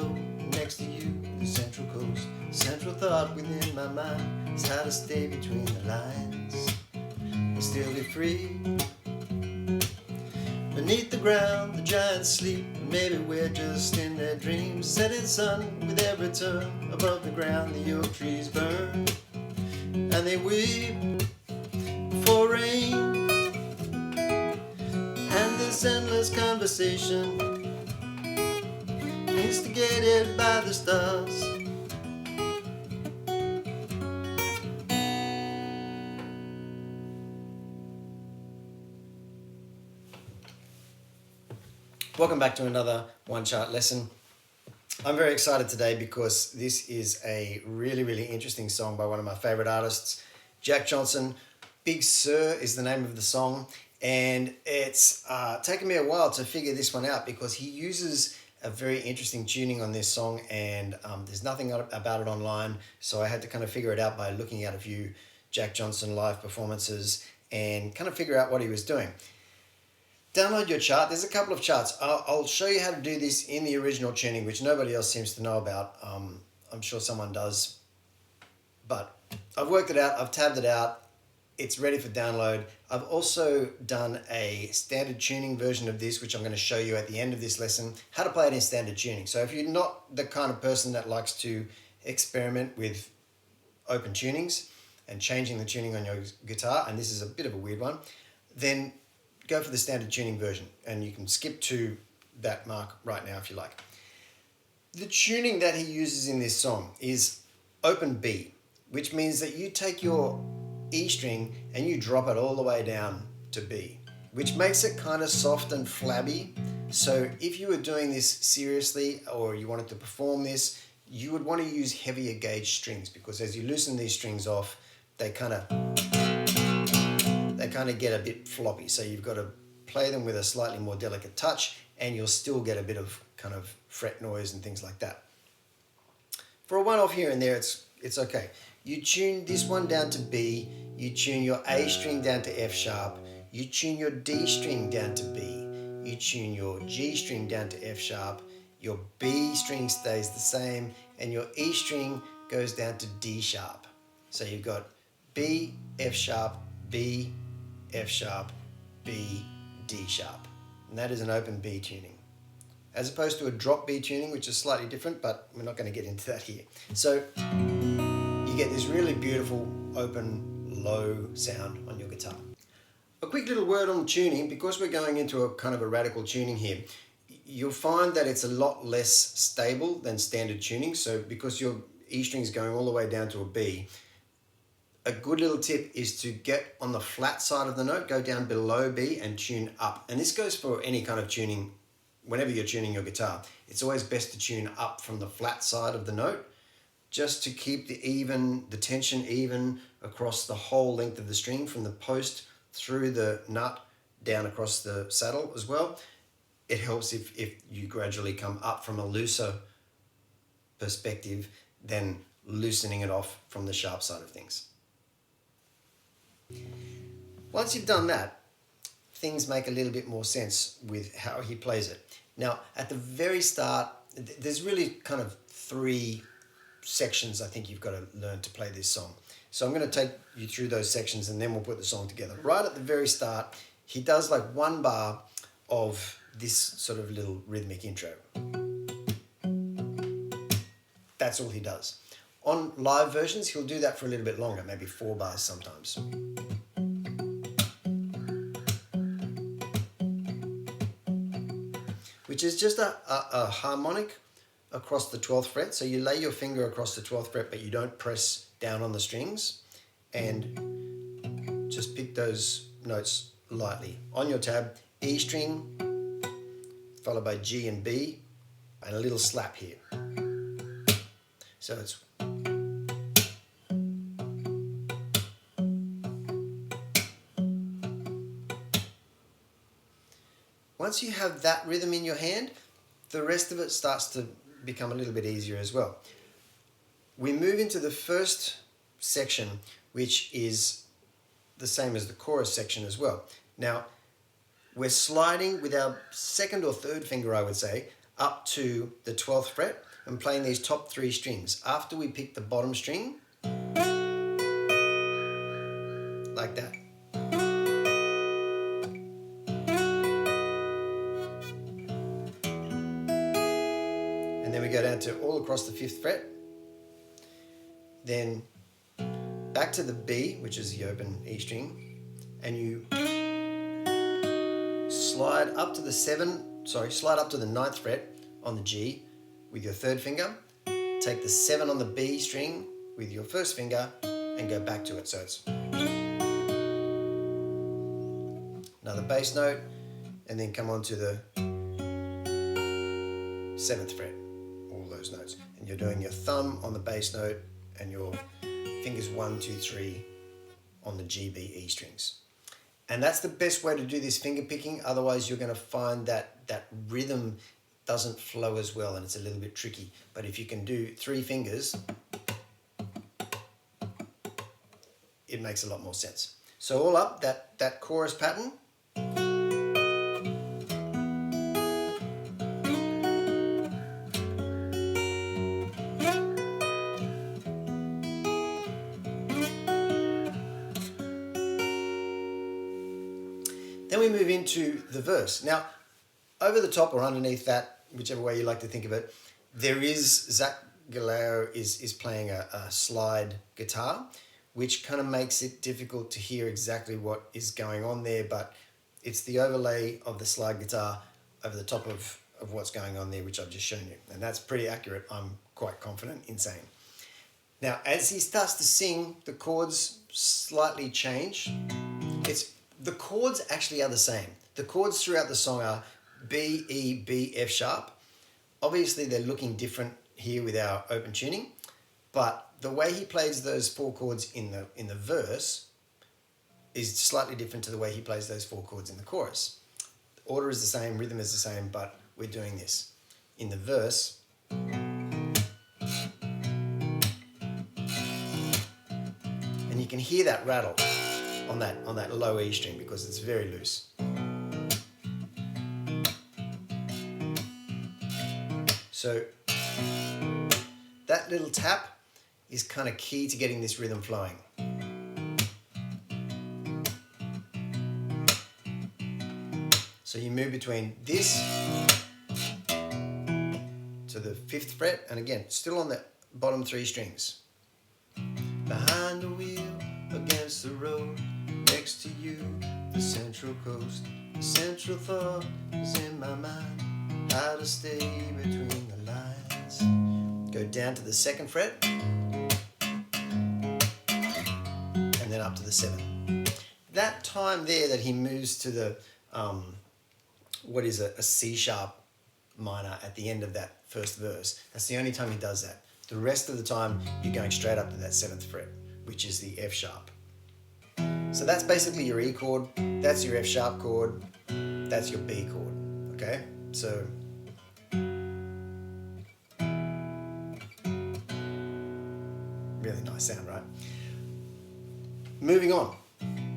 road next to you, the Central Coast. Central thought within my mind is how to stay between the lines and still be free. Beneath the ground, the giants sleep, and maybe we're just in their dreams. Setting sun with every turn, above the ground the oak trees burn, and they weep for rain. And this endless conversation, instigated by the stars. Welcome back to another One Chart lesson. I'm very excited today because this is a really interesting song by one of my favorite artists, Jack Johnson. Big Sur is the name of the song, and it's taken me a while to figure this one out because he uses a very interesting tuning on this song, and there's nothing about it online, so I had to kind of figure it out by looking at a few Jack Johnson live performances and kind of figure out what he was doing. Download your chart. There's a couple of charts. I'll show you how to do this in the original tuning, which nobody else seems to know about. I'm sure someone does, but I've worked it out. I've tabbed it out. It's ready for download. I've also done a standard tuning version of this, which I'm going to show you at the end of this lesson, how to play it in standard tuning. So if you're not the kind of person that likes to experiment with open tunings and changing the tuning on your guitar, and this is a bit of a weird one, then go for the standard tuning version, and you can skip to that mark right now if you like. The tuning that he uses in this song is open B, which means that you take your E string and you drop it all the way down to B, which makes it kind of soft and flabby. So if you were doing this seriously or you wanted to perform this, you would want to use heavier gauge strings, because as you loosen these strings off, they kind of get a bit floppy. So you've got to play them with a slightly more delicate touch, and you'll still get a bit of kind of fret noise and things like that. For a one-off here and there, it's okay. You tune this one down to B, you tune your A string down to F sharp, you tune your D string down to B, you tune your G string down to F sharp, your B string stays the same, and your E string goes down to D sharp. So you've got B, F sharp, B, F sharp, B, D sharp. And that is an open B tuning, as opposed to a drop B tuning, which is slightly different, but we're not going to get into that here. So you get this really beautiful open low sound on your guitar. A quick little word on tuning, because we're going into a kind of a radical tuning here, you'll find that it's a lot less stable than standard tuning. So because your E string is going all the way down to a B, a good little tip is to get on the flat side of the note, go down below B and tune up. And this goes for any kind of tuning. Whenever you're tuning your guitar, it's always best to tune up from the flat side of the note, just to keep the tension even across the whole length of the string, from the post through the nut down across the saddle as well. It helps if you gradually come up from a looser perspective than loosening it off from the sharp side of things. Once you've done that, things make a little bit more sense with how he plays it. Now, at the very start, there's really kind of three sections I think you've got to learn to play this song. So I'm going to take you through those sections and then we'll put the song together. Right at the very start, he does like one bar of this sort of little rhythmic intro. That's all he does. On live versions, he'll do that for a little bit longer, maybe 4 bars sometimes. Which is just a harmonic across the 12th fret. So you lay your finger across the 12th fret, but you don't press down on the strings, and just pick those notes lightly. On your tab, E string, followed by G and B, and a little slap here. So it's once you have that rhythm in your hand, the rest of it starts to become a little bit easier as well. We move into the first section, which is the same as the chorus section as well. Now, we're sliding with our second or third finger, I would say, up to the 12th fret, and playing these top 3 strings. After we pick the bottom string, like that. And then we go down to all across the 5th fret. Then back to the B, which is the open E string, and you slide up to the 9th fret on the G with your 3rd finger, take the 7 on the B string with your 1st finger and go back to it. So it's another bass note, and then come on to the 7th fret, all those notes. And you're doing your thumb on the bass note and your fingers 1, 2, 3 on the G, B, E strings. And that's the best way to do this finger picking. Otherwise you're going to find that rhythm doesn't flow as well and it's a little bit tricky. But if you can do 3 fingers, it makes a lot more sense. So all up, that chorus pattern. Then we move into the verse. Now, over the top or underneath that, whichever way you like to think of it, there is Zach Galeo is playing a slide guitar, which kind of makes it difficult to hear exactly what is going on there, but it's the overlay of the slide guitar over the top of what's going on there, which I've just shown you. And that's pretty accurate, I'm quite confident in saying. Now, as he starts to sing, the chords slightly change. The chords actually are the same. The chords throughout the song are B, E, B, F sharp. Obviously, they're looking different here with our open tuning, but the way he plays those 4 chords in the verse is slightly different to the way he plays those 4 chords in the chorus. The order is the same, rhythm is the same, but we're doing this. In the verse, and you can hear that rattle on that low E string because it's very loose. So that little tap is kind of key to getting this rhythm flowing. So you move between this to the 5th fret, and again, still on the bottom 3 strings. Behind the wheel, against the road, next to you, the Central Coast. The central thought is in my mind, how to stay between the lines. Go down to the 2nd fret, and then up to the 7th. That time there that he moves to the, what is a C sharp minor at the end of that first verse, that's the only time he does that. The rest of the time, you're going straight up to that 7th fret, which is the F sharp. So that's basically your E chord, that's your F sharp chord, that's your B chord, okay? So, really nice sound, right? Moving on.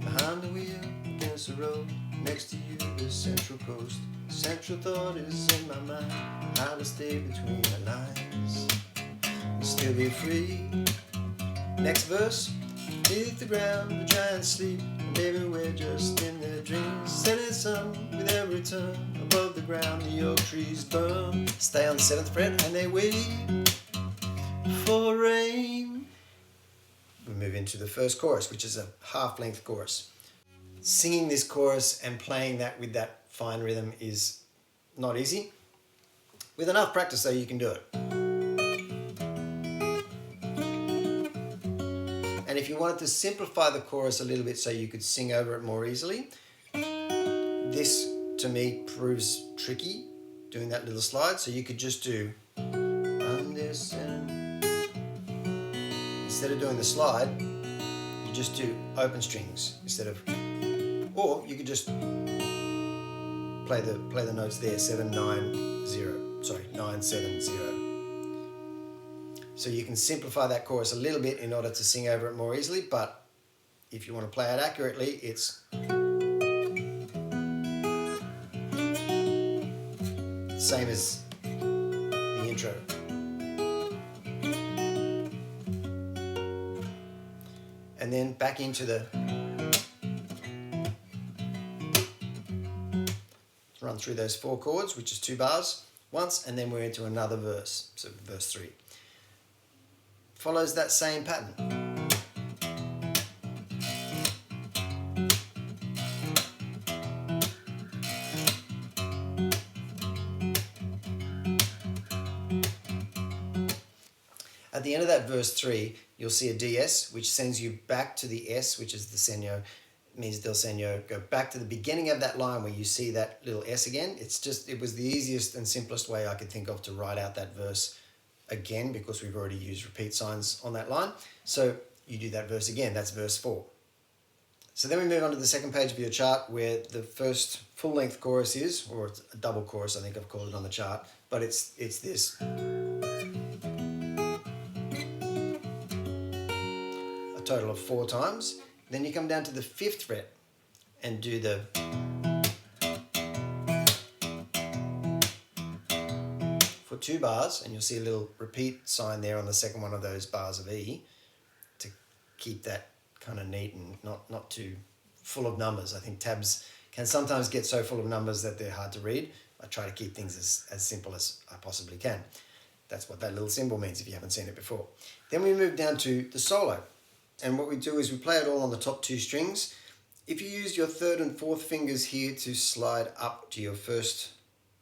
Behind the wheel, against the road, next to you, the Central Coast. Central thought is in my mind, how to stay between the lines and still be free. Next verse. Beneath the ground, the giants sleep, and baby, we're just in their dreams. Setting sun with every turn, above the ground, the oak trees burn. Stay on the 7th fret, and they wait for rain. We move into the first chorus, which is a half-length chorus. Singing this chorus and playing that with that fine rhythm is not easy. With enough practice, though, you can do it. And if you wanted to simplify the chorus a little bit so you could sing over it more easily, this to me proves tricky, doing that little slide. So you could just do instead of doing the slide, you just do open strings instead of, or you could just play the notes there, 7, 9, 0, sorry, 9, 7, 0. So you can simplify that chorus a little bit in order to sing over it more easily, but if you want to play it accurately, it's same as the intro. back into the... Run through those 4 chords, which is 2 bars once, and then we're into another verse, so verse 3. Follows that same pattern. At the end of that verse 3, you'll see a DS, which sends you back to the S, which is the segno, means del segno. Go back to the beginning of that line where you see that little S again. It was the easiest and simplest way I could think of to write out that verse again, because we've already used repeat signs on that line. So you do that verse again, that's verse 4. So then we move on to the second page of your chart, where the first full-length chorus is, or it's a double chorus, I think I've called it on the chart, but it's this. A total of 4 times. Then you come down to the 5th fret and do the... for 2 bars, and you'll see a little repeat sign there on the second one of those bars of E to keep that kind of neat and not too full of numbers. I think tabs can sometimes get so full of numbers that they're hard to read. I try to keep things as simple as I possibly can. That's what that little symbol means if you haven't seen it before. Then we move down to the solo. And what we do is we play it all on the top 2 strings. If you use your 3rd and 4th fingers here to slide up to your first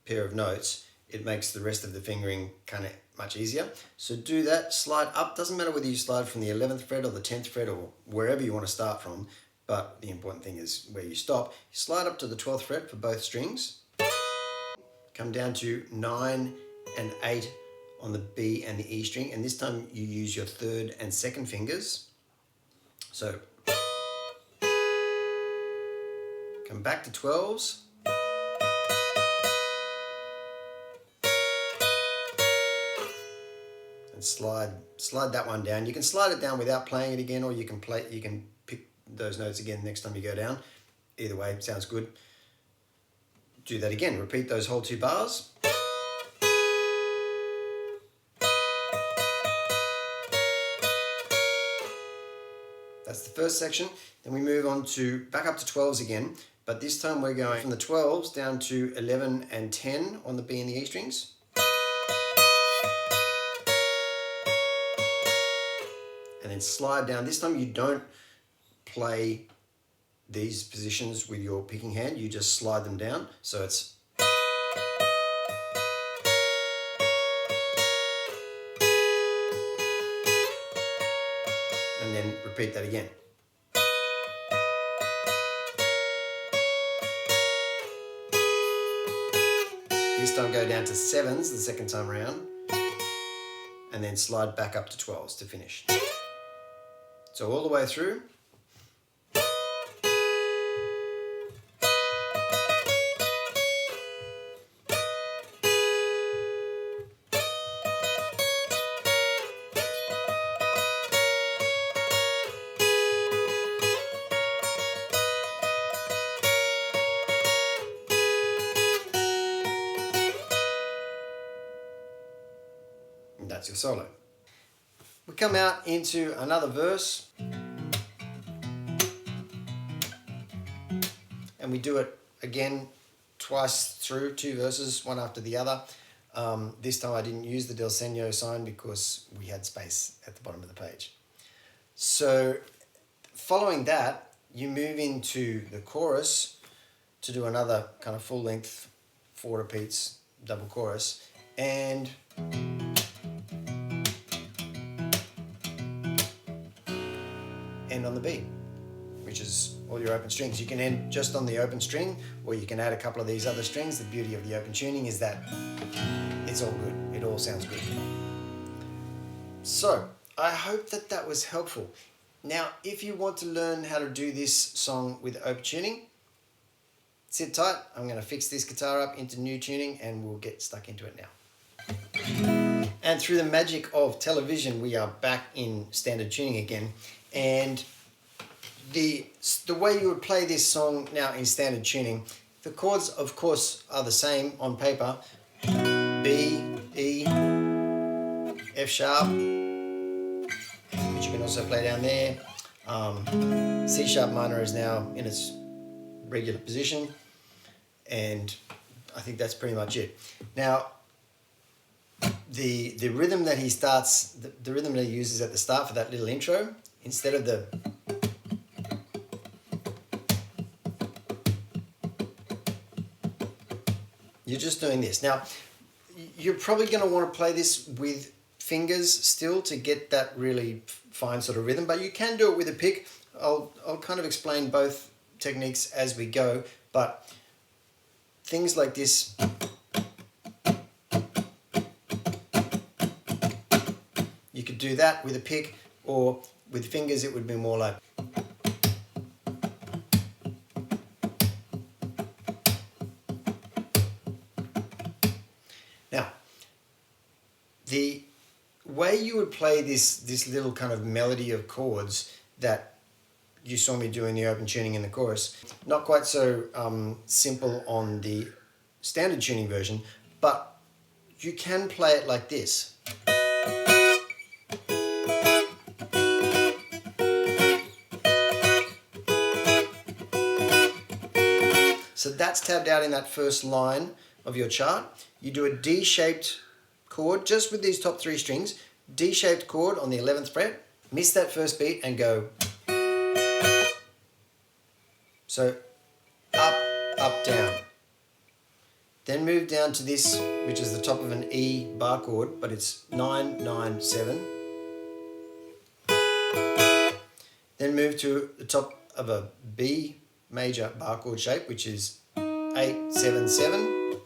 pair of notes, it makes the rest of the fingering kind of much easier. So do that, slide up. Doesn't matter whether you slide from the 11th fret or the 10th fret or wherever you want to start from, but the important thing is where you stop. You slide up to the 12th fret for both strings. Come down to 9 and 8 on the B and the E string, and this time you use your 3rd and 2nd fingers. So, come back to 12s, and slide that one down. You can slide it down without playing it again, or you can pick those notes again next time you go down. Either way, sounds good. Do that again, repeat those whole 2 bars. That's the first section. Then we move on to back up to 12s again, but this time we're going from the 12s down to 11 and 10 on the B and the E strings. And then slide down. This time you don't play these positions with your picking hand, you just slide them down. So it's... and then repeat that again. This time go down to 7s the second time around, and then slide back up to 12s to finish. So all the way through. And that's your solo. We come out into another verse, and we do it again twice through, 2 verses, one after the other. This time I didn't use the del segno sign because we had space at the bottom of the page. So following that, you move into the chorus to do another kind of full length 4 repeats, double chorus, and end on the B, which is all your open strings. You can end just on the open string, or you can add a couple of these other strings. The beauty of the open tuning is that it's all good. It all sounds good. So I hope that that was helpful. Now, if you want to learn how to do this song with open tuning, sit tight. I'm going to fix this guitar up into new tuning and we'll get stuck into it now. And through the magic of television, we are back in standard tuning again. And the way you would play this song now in standard tuning, the chords, of course, are the same on paper. B, E, F sharp, which you can also play down there. C sharp minor is now in its regular position, and I think that's pretty much it. Now, the rhythm that he starts, the rhythm that he uses at the start for that little intro, instead of the you're just doing this. Now, you're probably going to want to play this with fingers still to get that really fine sort of rhythm, but you can do it with a pick. I'll kind of explain both techniques as we go, but things like this, you could do that with a pick, or with fingers it would be more like. Now, the way you would play this little kind of melody of chords that you saw me do in the open tuning in the chorus, not quite so simple on the standard tuning version, but you can play it like this. So that's tabbed out in that first line of your chart. You do a D-shaped chord just with these top 3 strings, D-shaped chord on the 11th fret, miss that first beat and go. So up, up, down. Then move down to this, which is the top of an E bar chord, but it's 9, 9, 7. Then move to the top of a B major bar chord shape, which is 8, 7, 7.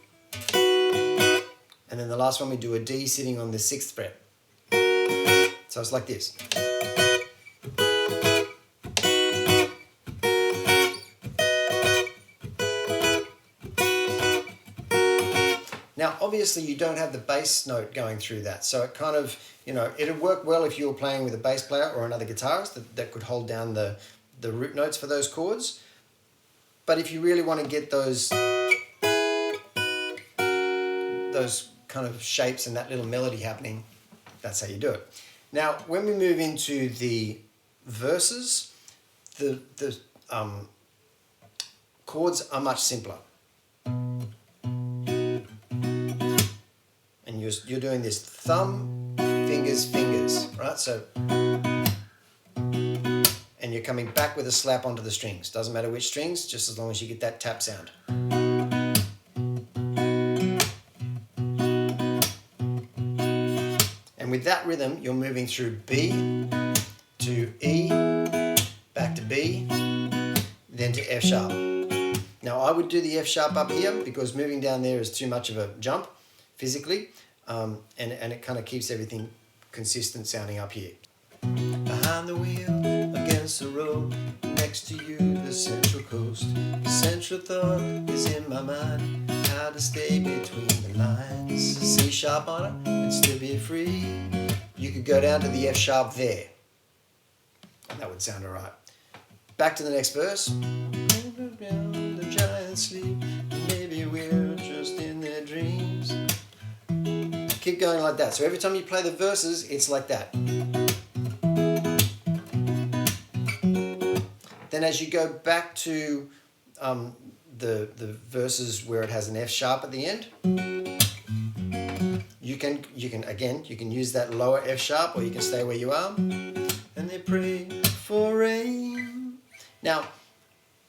And then the last one we do a D sitting on the 6th fret. So it's like this. Now, obviously you don't have the bass note going through that, so it kind of, you know, it'd work well if you were playing with a bass player or another guitarist that could hold down the root notes for those chords. But if you really want to get those kind of shapes and that little melody happening, that's how you do it. Now, when we move into the verses, the chords are much simpler. And you're doing this thumb, fingers, fingers, right? So, and you're coming back with a slap onto the strings. Doesn't matter which strings, just as long as you get that tap sound. And with that rhythm, you're moving through B to E, back to B, then to F sharp. Now I would do the F sharp up here because moving down there is too much of a jump physically, and it kind of keeps everything consistent sounding up here. Behind the wheel, against the road, next to you, the Central Coast. Central thought is in my mind, how to stay between the lines. C sharp on it and still be free. You could go down to the F sharp there, and that would sound alright. Back to the next verse. The giants sleep, maybe we're just in their dreams. Keep going like that. So every time you play the verses, it's like that. Then as you go back to the verses where it has an F sharp at the end, you can use that lower F sharp, or you can stay where you are. And they pray for rain. Now,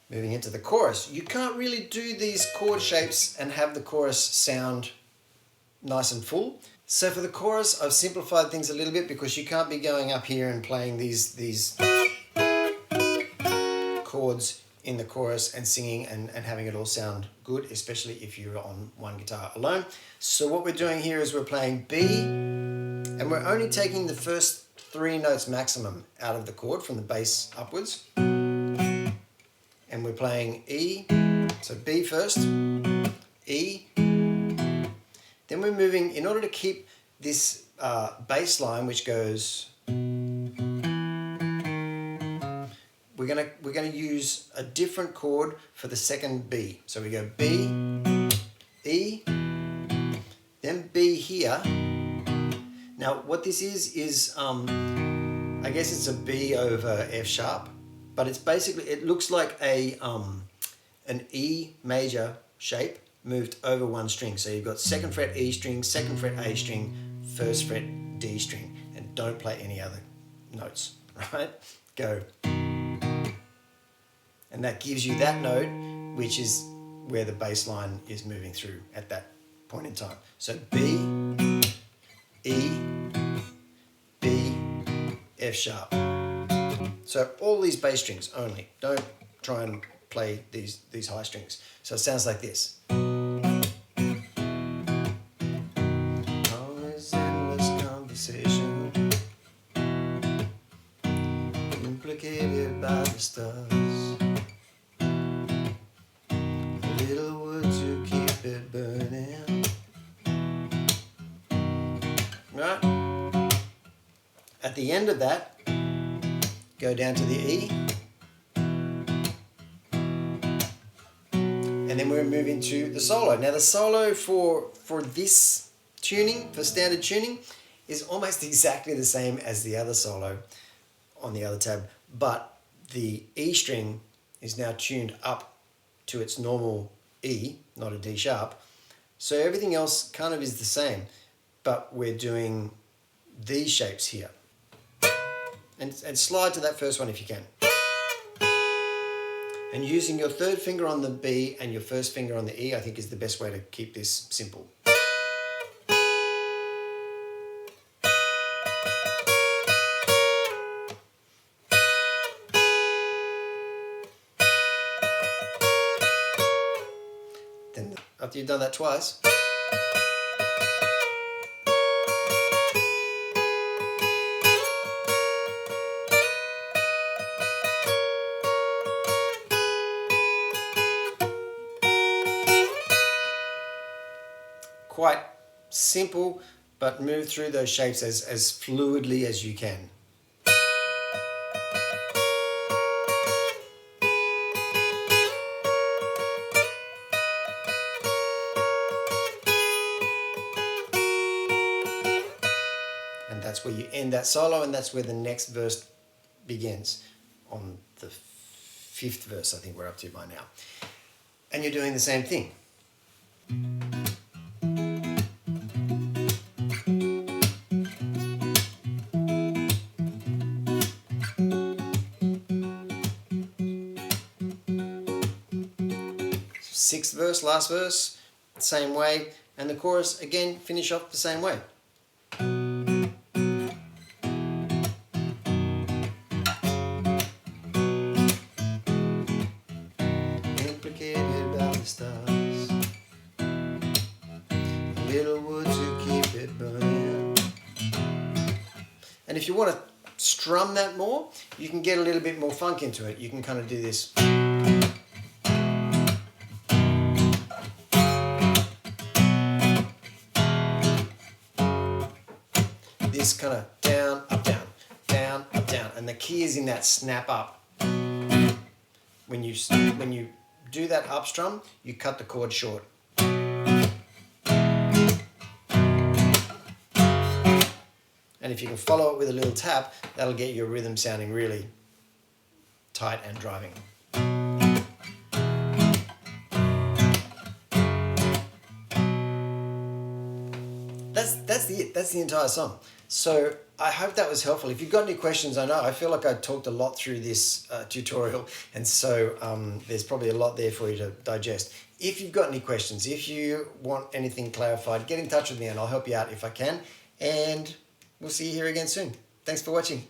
moving into the chorus, you can't really do these chord shapes and have the chorus sound nice and full. So for the chorus, I've simplified things a little bit because you can't be going up here and playing these chords in the chorus and singing and having it all sound good, especially if you're on one guitar alone. So what we're doing here is we're playing B, and we're only taking the first 3 notes maximum out of the chord from the bass upwards. And we're playing E, so B first, E. Then we're moving, in order to keep this bass line, which goes, we're gonna use a different chord for the second B. So we go B, E, then B here. Now what this is I guess it's a B over F sharp, but it's basically, it looks like an E major shape moved over one string. So you've got 2nd fret E string, 2nd fret A string, 1st fret D string, and don't play any other notes, right? Go. And that gives you that note, which is where the bass line is moving through at that point in time. So B, E, B, F sharp. So all these bass strings only. Don't try and play these high strings. So it sounds like this. Always endless conversation, implicated by the stars. A little wood to keep it burning. Right? At the end of that, go down to the E. And then we're moving to the solo. Now the solo for this tuning, for standard tuning, is almost exactly the same as the other solo on the other tab, but the E string is now tuned up to its normal E, not a D sharp. So everything else kind of is the same, but we're doing these shapes here. And slide to that first one if you can. And using your 3rd finger on the B and your 1st finger on the E, I think is the best way to keep this simple. Then after you've done that twice, quite simple, but move through those shapes as fluidly as you can. And that's where you end that solo, and that's where the next verse begins on the 5th verse, I think we're up to by now. And you're doing the same thing. Sixth verse, last verse, same way, and the chorus again, finish off the same way. Implicated by the stars, a little wood to keep it burning. And if you want to strum that more, you can get a little bit more funk into it. You can kind of do this. This kind of down, up, down, down, up, down, and the key is in that snap up. When you do that up strum, you cut the chord short. And if you can follow it with a little tap, that'll get your rhythm sounding really tight and driving. That's the entire song. So I hope that was helpful. If you've got any questions, I feel like I talked a lot through this tutorial, and so there's probably a lot there for you to digest. If you've got any questions, if you want anything clarified, get in touch with me and I'll help you out if I can. And we'll see you here again soon. Thanks for watching.